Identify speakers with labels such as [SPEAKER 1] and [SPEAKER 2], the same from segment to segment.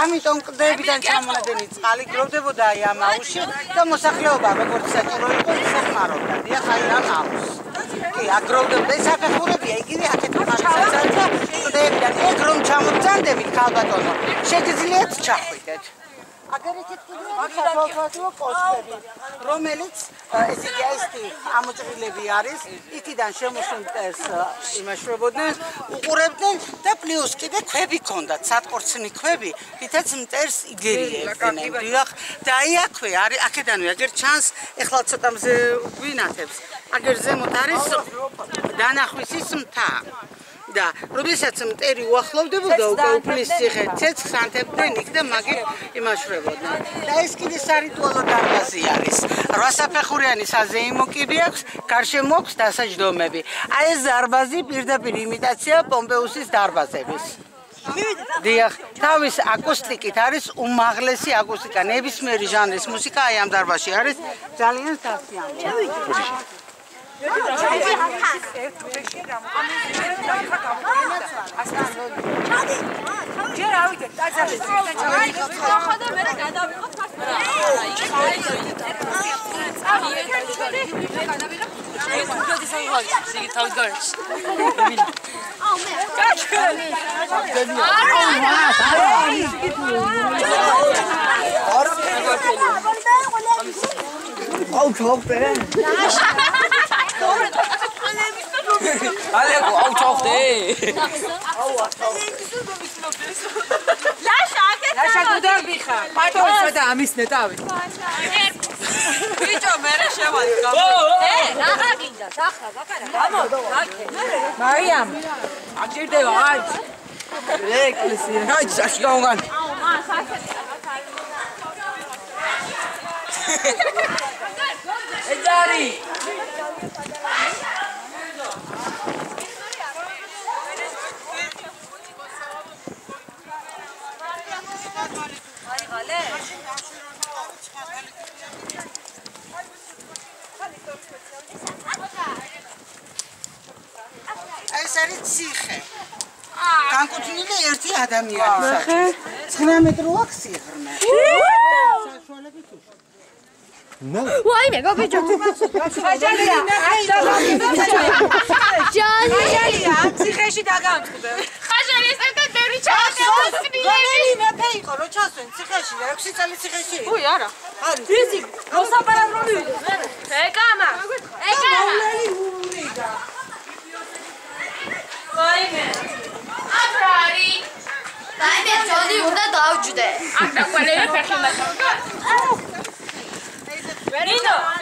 [SPEAKER 1] ამიტომ კლდეებიდან ჩამონადენი წყალი გროვდებოდა აი ამ აუზში და მოსახლეობა როგორც საჭირო იყო ისე ხმარობდა. დიახ, აი ამ აუზს. კი, აგროვდებოდა ეს საფეხურებია, იგივე აქეთ ხმარობდნენ და კლდეებიდან ეგ რომ ჩამოგზანდებით ქალბატონო, შეგიძლიათ ჩახვიდეთ. აგერეთით კიდევ საქართველოს კოშკები, რომელიც ესე იგი ეს ამოჭრილები არის, იქიდან შემოსულ მტერს იმაშრებოდნენ, უყურებდნენ და პლუს კიდე ქვები ჰქონდათ, სატყორცნი ქვები, რითაც მტერს იგერიებდნენ. დიახ, და აი აქვე არის, აქედანვე აგერ ჩანს, ეხლა ცოტა მზე გვინათებს. აგერ ზემოთ არის დანახვისის მთა. და როდესაც მტერი უახლოვდებოდა უკვე უფლის ციხე, ცეცხლს ანთებდნენ იქ და მაგით იმაშრებოდნენ. და ეს კიდე სარიტუალო დარბაზი არის. 8 საფეხურიანი საზეიმო კიბე აქვს, გარშემო აქვს დასაჯდომები. აი ეს დარბაზი პირდაპირ იმიტაცია პომპეუსის დარბაზების. დიახ, თავის აკუსტიკით არის უმაღლესი აკუსტიკა, ნებისმიერი ჟანრის მუსიკა აი ამ დარბაზში არის ძალიან სასიამოვნო. ჯერ ავიდეთ ტაძარში. ხოდა მე გადავიღოთ
[SPEAKER 2] Alego, au çofte.
[SPEAKER 1] Lasha gudor bikha. Patolsa da amisne davit.
[SPEAKER 2] Bicho mere shevadi.
[SPEAKER 3] raga ginda, sakha, bakara.
[SPEAKER 2] Gamo.
[SPEAKER 1] Mariam.
[SPEAKER 2] Agjirdeva aj. Eklesi. Aj sashgaungan. Ejari.
[SPEAKER 1] ეს არის ციხე. განკუთვნილი ერთი ადამიანისათვის. 19 რო აქვს სიღრმე. საშუალებით უშო.
[SPEAKER 3] ვაიმე, გობიჯო.
[SPEAKER 2] ხაჟალია.
[SPEAKER 3] ხაჟალია,
[SPEAKER 2] ციხეში დაგამწყდე.
[SPEAKER 3] ხაჟალი ეს ერთ ბევრი ჩასწრები.
[SPEAKER 1] რომელი მეფე იყო რო ჩასვენ ციხეში? 6 წელი ციხეში.
[SPEAKER 2] უი, არა.
[SPEAKER 1] არის.
[SPEAKER 2] ისი, მოსაპარაბრული ვიდოს.
[SPEAKER 3] ეკამა.
[SPEAKER 1] რომელი ურიგა?
[SPEAKER 3] ვაიმე. აბრარი. დაიმე, ჯოდი უნდა დავჯდე. აქ დაყოლები ფეხი მათა. Nino!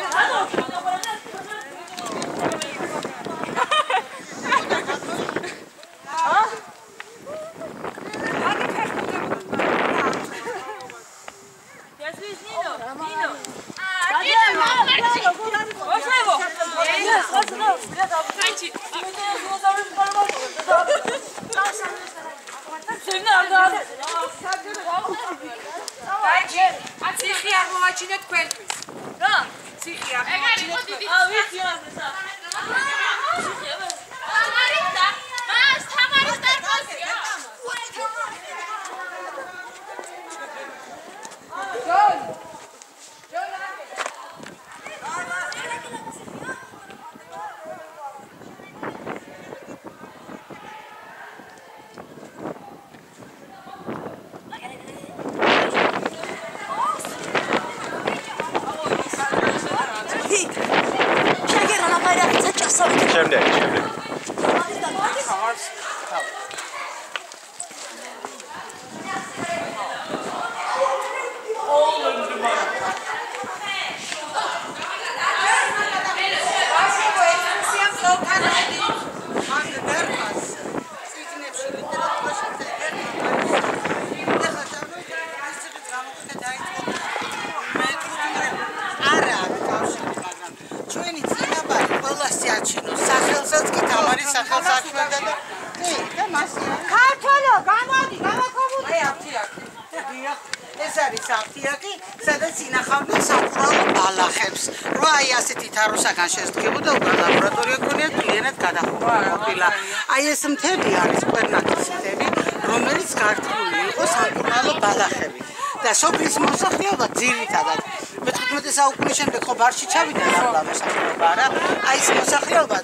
[SPEAKER 3] ეს არის საფთიაკი, სადაც ინახავდნენ სამყარო ბალახებს. რო აი ასეთი თაროსაგან შესდგებოდა, უკვე ლაბორატორია ქონია, კლიენტად გადახურვა ყოფილა. აი ეს მთები არის კვერნაკის მთები, რომელიც გართული იყო სამკურნალო ბალახებით. და სოფლის მოსახლეობა ძირითადად მე-15 საუკუნის შემდეგ ხო ბარში ჩავიდა რა მოსახლეობა რა. აი ეს მოსახლეობა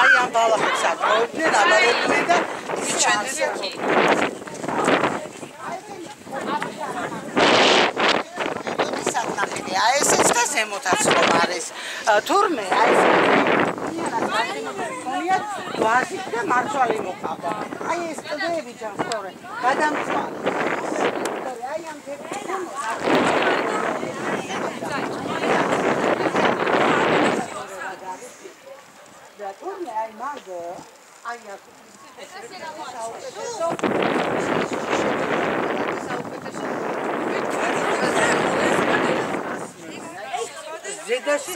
[SPEAKER 3] აი ამ ბალახებს აგროვებდნენ, აბარებდნენ და იჩენდნენ εκεί. აი ესეც და ზემოთაც რომ არის. თურმე აი ეს ვაზი და მარცვალი მოყავდა. აი ეს კლდეები ჯანს თორე გადამწვანე. აი ამ და თურმე აი მაგ აი აქ ზედაში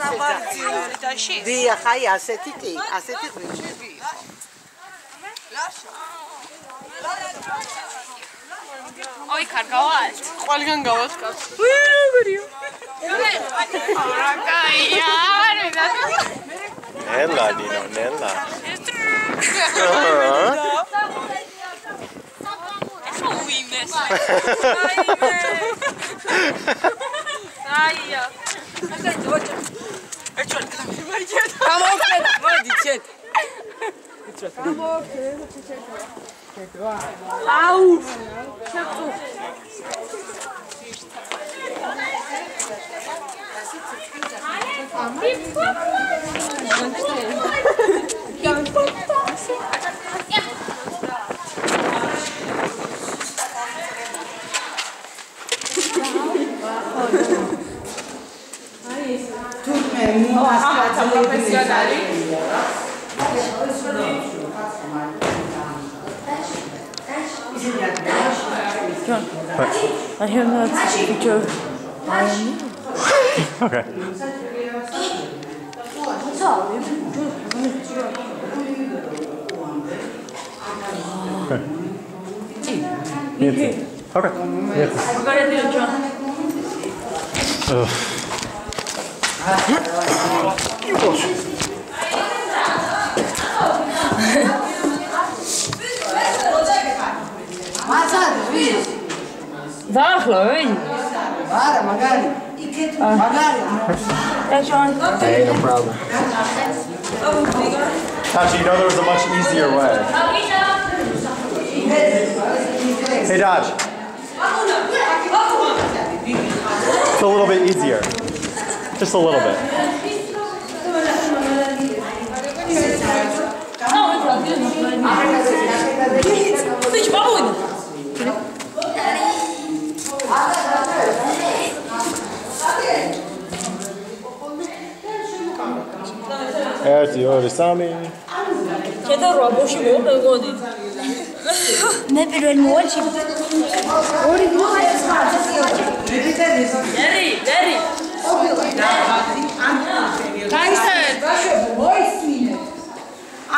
[SPEAKER 3] ზედაში დია ხაი ასეთი კი ასეთი ღვიჩები
[SPEAKER 4] ой კარგავთ ყველგან გავასკავთ ვიგრიო რა კაია
[SPEAKER 5] ნელა ნინო ნელა
[SPEAKER 4] უიმეს აია ასე ძოჭა ეჩვენ გამოვხდეთ მოდი ჩეთ აუ ჩაკუ
[SPEAKER 2] I have not picture.
[SPEAKER 5] Okay. Okay.
[SPEAKER 2] დაახლო ვინ?
[SPEAKER 3] არა მაგარი იქეთ მაგარი
[SPEAKER 5] Hey, no problem. Tachi, you know there was a much easier way. Hey, Dodge. It's a little bit easier. Just a little bit. ერთი ორი სამი
[SPEAKER 2] შედა რაბოში მოვყევოდი
[SPEAKER 6] მე პირველი მოვაჩი ორი მოხდეს
[SPEAKER 2] დერი დერი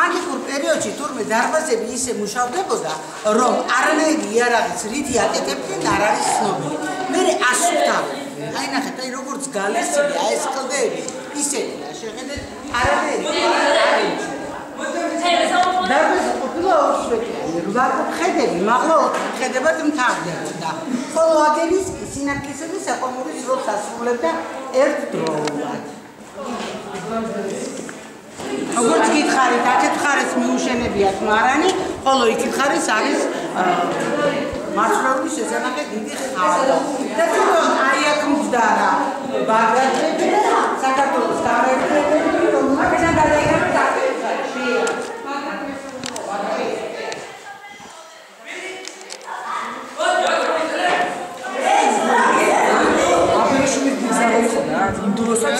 [SPEAKER 3] ანტიკურ პერიოდში თურმე დარბაზები ისე მუშავდებოდა, რომ არანაირი იარაღიც რითი აკეთებდნენ არ არის ცნობილი. მერე ასუფთავდნენ. აი ნახეთ, აი როგორც გალესილი, აი ეს კლდეები ისეთია, შეხედეთ, არანაირი დარბაზი ყოფილა ორსვეტიანი, რვაკუთხედები, მაღლა ოთხკუთხედებად მთავრდებოდა. ხოლო აგერის სინათლისა და საყვამურის როლს ასრულებდა ერთდროულად. როგორც გითხარით, აქეთ ხარეს მიუშენებიათ მარანი, ხოლო იქით ხარეს არის მარცვლეულის შესანახეთ დიდი ხავა. და თვითონ აი აქ მძდარა ბაგრატები და საქართველოს გამარჯვებული, რომ აქედან გადაიღებდა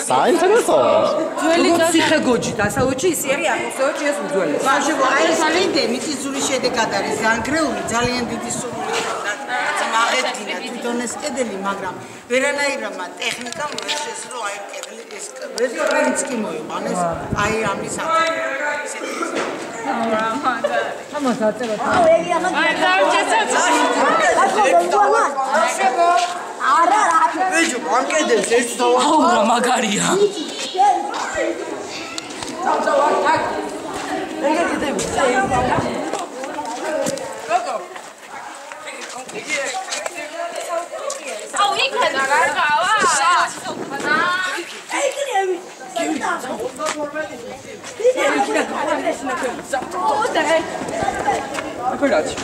[SPEAKER 5] საინტერესო.
[SPEAKER 2] ძველი ციხე გოჯი დასავლეთში ისე არის აღმოსავლეთში ეს უძველესი.
[SPEAKER 3] ბავშვებო, აი ეს კლინდე მიწისძვრის შედეგად არის ზანგრეული, ძალიან დიდი სურვილი ჰქონდა. მაგედინა თვითონ ეს კედელი, მაგრამ ვერანაირმა ტექნიკამ ვერ შესძლო აი კედელი ეს კედელიც კი მოიყვანეს აი ამის
[SPEAKER 6] არა რა
[SPEAKER 2] ბიჭო ამ კედელს ეს აუ მაგარია აკურაჩი.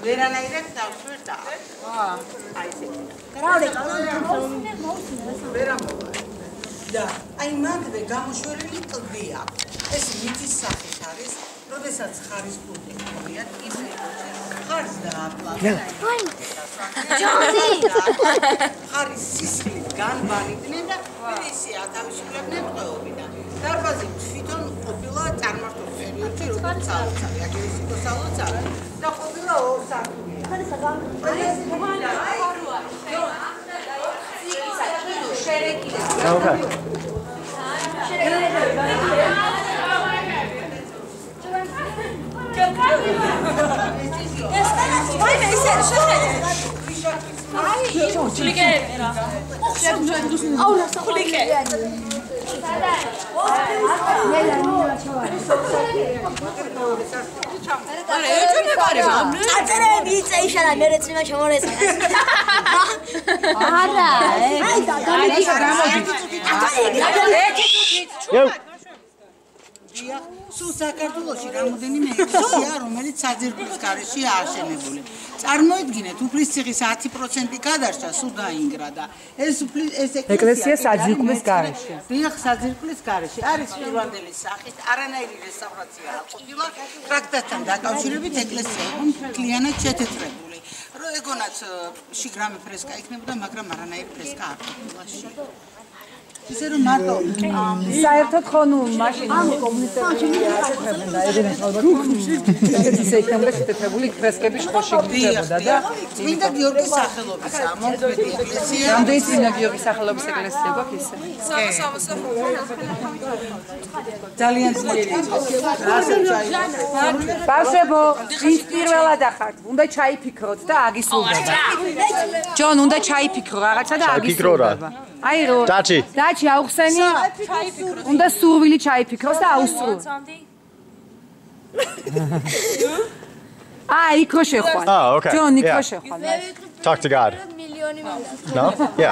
[SPEAKER 3] ვერანაირად დავშვერ და აი ესე. და აი მაგდე გამოშვერილი კლდია. ეს მიწის სახით არის, როდესაც ხარის პუნქტია, ისე ხარს დააპლასტა. ხარის სისხლით განბანიდნენ და ისე ათავისუფლებდნენ ტყვეობიდან. დარბაზი თვითონ ყოფილა წარმართულ პერიოდში, როგორც სალოცავი, აგრესიო სალოცავი და ყოფილა ორსართულიანი.
[SPEAKER 5] Okay.
[SPEAKER 3] სულ საქართველოში რამოდენიმე ეკლესია, რომელიც საძირკვლის გარეშე ააშენებული. წარმოიდგინეთ, უფლისციხის 10% გადარჩა, სულ დაინგრა და ეს
[SPEAKER 2] ეკლესია საძირკვლის გარეშე.
[SPEAKER 3] დიახ, საძირკვლის გარეშე. არის პირვანდელი სახით, არანაირი რესტავრაცია არ ყოფილა. ტრაქტატთან დაკავშირებით ეკლესია იყო მთლიანად შეთეთრებული. ეგონაც შიგრამე ფრესკა იქნებოდა, მაგრამ არანაირი ფრესკა არ ყოფილა. ისე რომ მარტო
[SPEAKER 2] საერთოდ ხო ნუ მაშინ კომუნისტები აშენებდნენ და ეგრეთ ალბათ ისე იქნებოდა შეთეთრებული ფრესკები ხო შეგდებოდა და
[SPEAKER 3] წმინდა გიორგის სახელობისა მომწვედი ეკლესია.
[SPEAKER 2] რამდენი წმინდა გიორგის სახელობის ეკლესია გვაქვს ისე?
[SPEAKER 3] ძალიან ძლიერი ეკლესია.
[SPEAKER 2] ბავშვებო, ის პირველად ახართ, უნდა ჩაიფიქროთ და აგისრულდება. ჯონ, უნდა ჩაიფიქრო რაღაცა და აგისრულდება. აი რო დაჩი აუხსენი უნდა სურვილი ჩაიფიქროს და აუსწრო. იქ რო შეხვალ. ჯონ, იქ რო შეხვალ.
[SPEAKER 5] Talk to God. No? Yeah.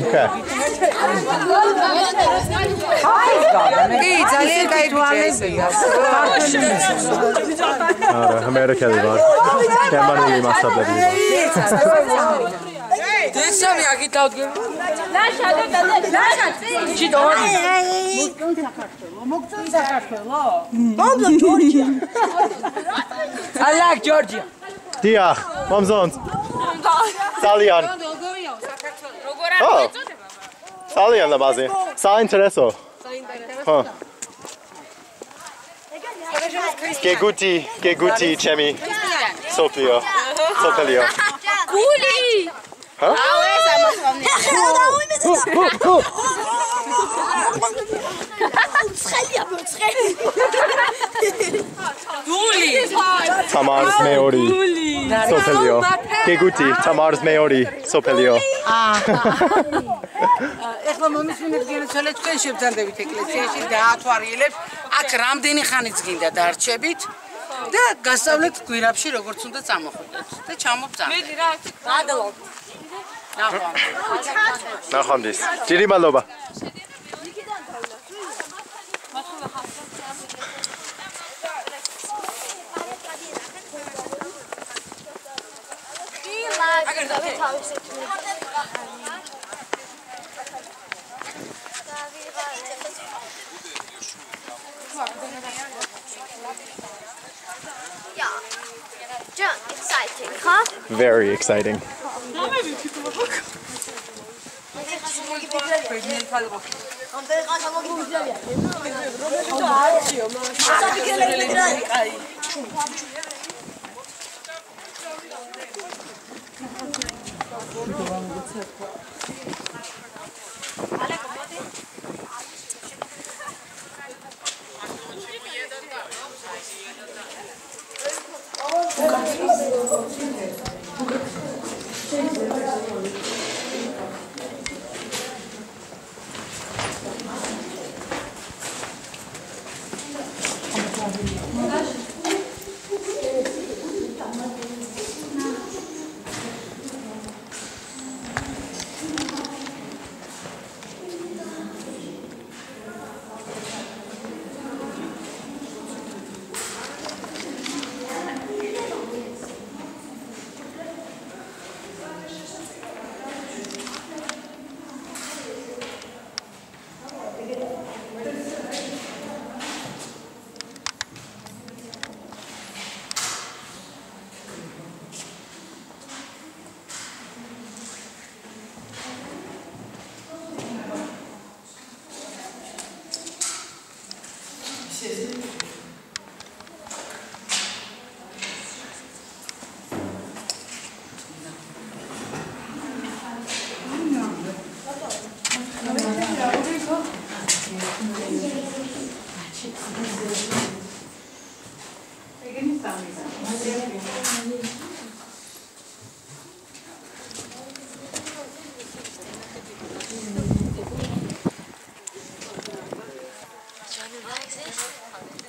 [SPEAKER 5] Okay.
[SPEAKER 2] კი, ძალიან კაი თვალებია.
[SPEAKER 5] არა, ამერიკელი ვარ. გერმანული მასშტაბები.
[SPEAKER 4] დესამი აქ დავდგენ.
[SPEAKER 3] მოგწონს საქართველო?
[SPEAKER 2] I like Georgia.
[SPEAKER 5] დიახ, მომზონს. ძალიან. ძალიან ლამაზი. საინტერესო. ხო. გეგუთი ჩემი. სოფიო.
[SPEAKER 4] გული.
[SPEAKER 5] ჰა?
[SPEAKER 4] გული.
[SPEAKER 5] თამარს მეორი. სოფელიო. გეგუთი თამარს მეორი. სოფელიო.
[SPEAKER 3] ეხლა მომისმინეთ გენაცვალე თქვენ შევძანდებით ეკლესიაში დაათვალიერებთ აქ რამდენი ხანიც გინდა დარჩებით და გასწავლეთ გვირაბში როგორც უნდა წამოხვიდეთ და ჩამობძანეთ.
[SPEAKER 4] მედი რა გადალობ.
[SPEAKER 5] ნახვამდის. დიდი მადლობა.
[SPEAKER 6] John, exciting, huh?
[SPEAKER 5] Very exciting.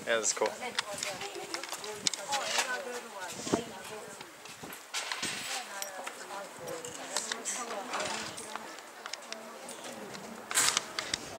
[SPEAKER 5] Yeah, that's cool.